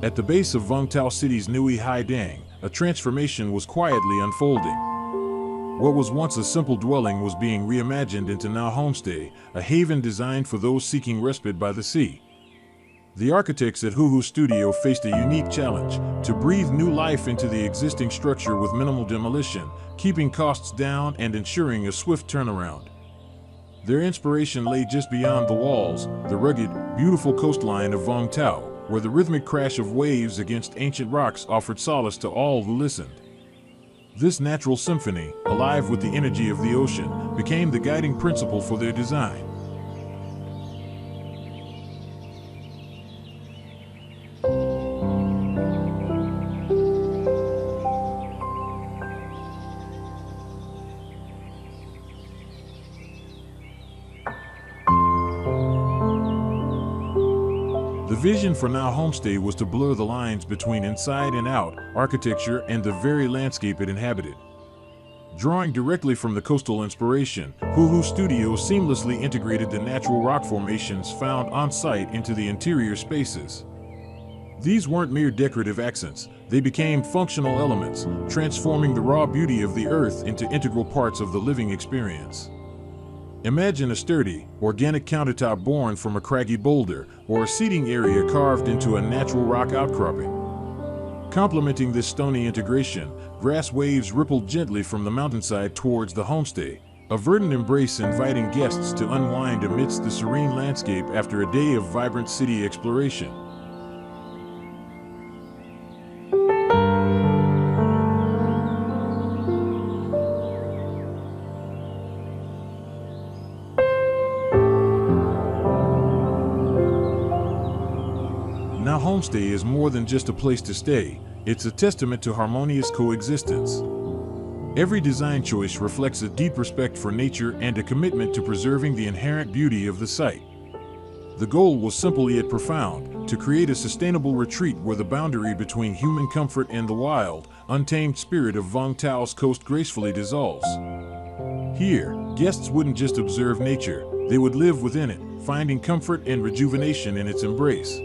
At the base of Vung Tau City's Nui Hai Dang, a transformation was quietly unfolding. What was once a simple dwelling was being reimagined into Nhã Homestay, a haven designed for those seeking respite by the sea. The architects at Hoohoo Studio faced a unique challenge: to breathe new life into the existing structure with minimal demolition, keeping costs down and ensuring a swift turnaround. Their inspiration lay just beyond the walls, the rugged, beautiful coastline of Vung Tau, where the rhythmic crash of waves against ancient rocks offered solace to all who listened. This natural symphony, alive with the energy of the ocean, became the guiding principle for their design. The vision for Nhã Homestay was to blur the lines between inside and out architecture and the very landscape it inhabited. Drawing directly from the coastal inspiration, Hoohoo Studio seamlessly integrated the natural rock formations found on-site into the interior spaces. These weren't mere decorative accents, they became functional elements, transforming the raw beauty of the earth into integral parts of the living experience. Imagine a sturdy, organic countertop born from a craggy boulder, or a seating area carved into a natural rock outcropping. Complementing this stony integration, grass waves rippled gently from the mountainside towards the homestay, a verdant embrace inviting guests to unwind amidst the serene landscape after a day of vibrant city exploration. Nhã Homestay is more than just a place to stay, it's a testament to harmonious coexistence. Every design choice reflects a deep respect for nature and a commitment to preserving the inherent beauty of the site. The goal was simple yet profound: to create a sustainable retreat where the boundary between human comfort and the wild, untamed spirit of Vung Tau's coast gracefully dissolves. Here, guests wouldn't just observe nature, they would live within it, finding comfort and rejuvenation in its embrace.